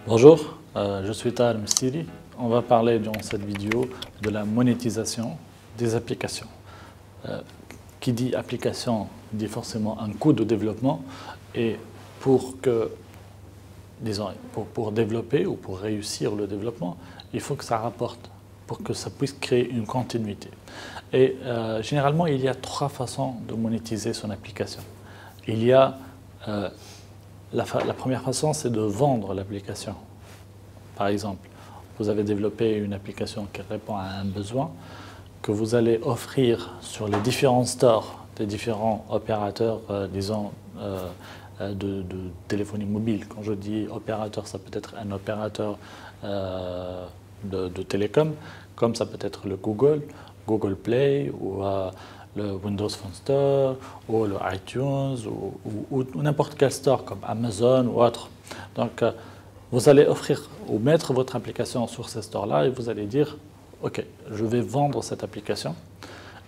Bonjour, je suis Tahar Mstiri. On va parler dans cette vidéo de la monétisation des applications. Qui dit application dit forcément un coût de développement et pour que, disons, pour développer ou pour réussir le développement, il faut que ça rapporte pour que ça puisse créer une continuité. Et généralement, il y a trois façons de monétiser son application. Il y a la première façon, c'est de vendre l'application. Par exemple, vous avez développé une application qui répond à un besoin que vous allez offrir sur les différents stores des différents opérateurs, disons, de téléphonie mobile. Quand je dis opérateur, ça peut être un opérateur de télécom, comme ça peut être le Google Play ou le Windows Phone Store ou le iTunes ou n'importe quel store comme Amazon ou autre. Donc, vous allez offrir ou mettre votre application sur ces stores-là et vous allez dire « Ok, je vais vendre cette application »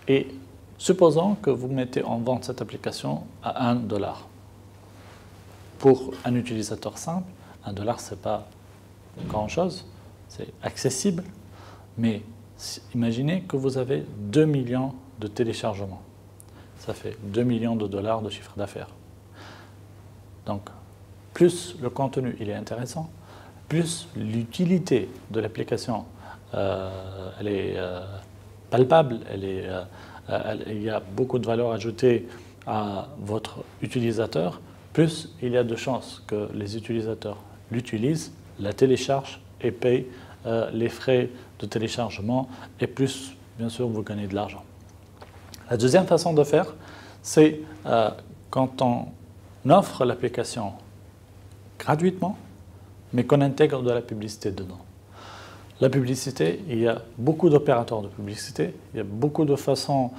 et supposons que vous mettez en vente cette application à 1 $. Pour un utilisateur simple, 1 $, ce n'est pas grand-chose, c'est accessible, mais imaginez que vous avez 2 millions de téléchargements. Ça fait 2 millions de dollars de chiffre d'affaires. Donc, plus le contenu il est intéressant, plus l'utilité de l'application elle est palpable, il y a beaucoup de valeur ajoutée à votre utilisateur, plus il y a de chances que les utilisateurs l'utilisent, la téléchargent et payent les frais de téléchargement et plus, bien sûr, vous gagnez de l'argent. La deuxième façon de faire, c'est quand on offre l'application gratuitement, mais qu'on intègre de la publicité dedans. La publicité, il y a beaucoup d'opérateurs de publicité, il y a beaucoup de façons,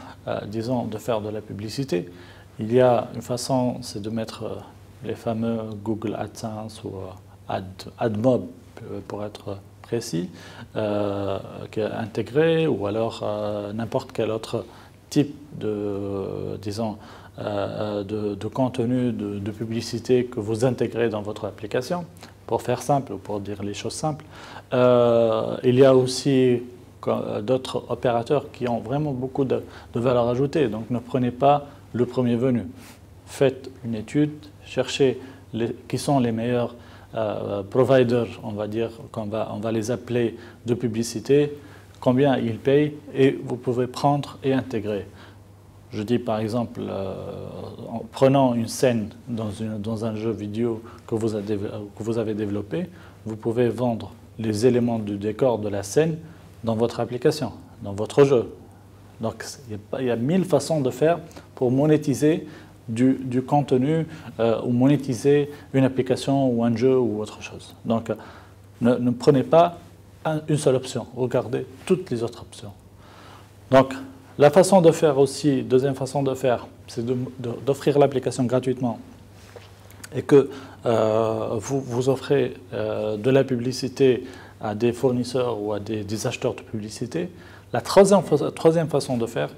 disons, de faire de la publicité. Il y a une façon, c'est de mettre les fameux Google AdSense ou AdMob, pour être précis, qui est intégré, ou alors n'importe quel autre type de, disons, de contenu, de publicité que vous intégrez dans votre application, pour faire simple ou pour dire les choses simples. Il y a aussi d'autres opérateurs qui ont vraiment beaucoup de valeur ajoutée, donc ne prenez pas le premier venu. Faites une étude, cherchez qui sont les meilleurs providers, on va dire, on va les appeler de publicité, combien ils payent et vous pouvez prendre et intégrer. Je dis par exemple, en prenant une scène dans un jeu vidéo que vous avez développé, vous pouvez vendre les éléments du décor de la scène dans votre application, dans votre jeu. Donc il y a 1000 façons de faire pour monétiser du contenu ou monétiser une application ou un jeu ou autre chose. Donc ne prenez pas une seule option, regardez toutes les autres options. Donc, la façon de faire aussi, deuxième façon de faire, c'est d'offrir l'application gratuitement et que vous offrez de la publicité à des fournisseurs ou à des acheteurs de publicité. La troisième façon de faire,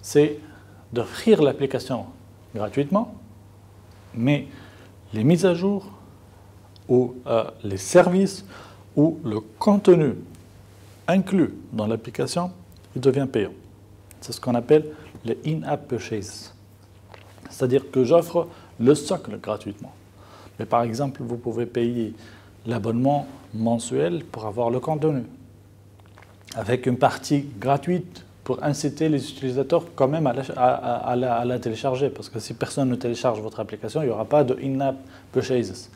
c'est d'offrir l'application gratuitement, mais les mises à jour ou les services ou le contenu inclus dans l'application, il devient payant. C'est ce qu'on appelle les in-app purchases. C'est-à-dire que j'offre le socle gratuitement. Mais par exemple, vous pouvez payer l'abonnement mensuel pour avoir le contenu, avec une partie gratuite pour inciter les utilisateurs quand même à la télécharger. Parce que si personne ne télécharge votre application, il n'y aura pas de in-app purchases.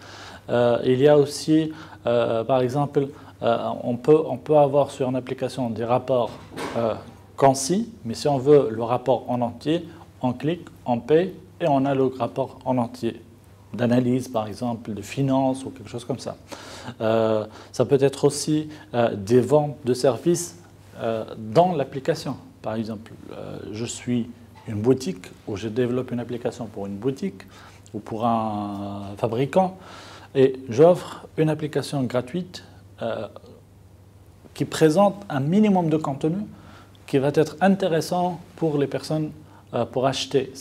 Il y a aussi, par exemple, on peut avoir sur une application des rapports concis, mais si on veut le rapport en entier, on clique, on paye et on a le rapport en entier. D'analyse, par exemple, de finance ou quelque chose comme ça. Ça peut être aussi des ventes de services dans l'application. Par exemple, je suis une boutique ou je développe une application pour une boutique ou pour un fabricant et j'offre une application gratuite qui présente un minimum de contenu qui va être intéressant pour les personnes pour acheter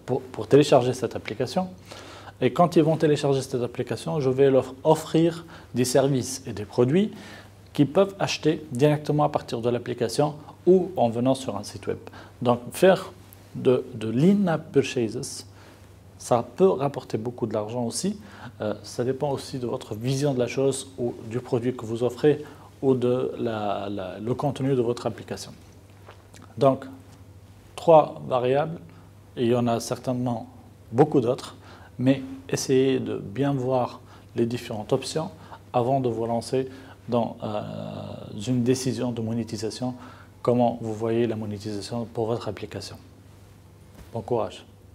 pour télécharger cette application Et quand ils vont télécharger cette application, je vais leur offrir des services et des produits qu'ils peuvent acheter directement à partir de l'application ou en venant sur un site web. Donc faire de l'in-app purchases, ça peut rapporter beaucoup de l'argent aussi. Ça dépend aussi de votre vision de la chose ou du produit que vous offrez ou de le contenu de votre application. Donc, 3 variables, et il y en a certainement beaucoup d'autres, mais essayez de bien voir les différentes options avant de vous lancer dans une décision de monétisation, comment vous voyez la monétisation pour votre application. Bon courage.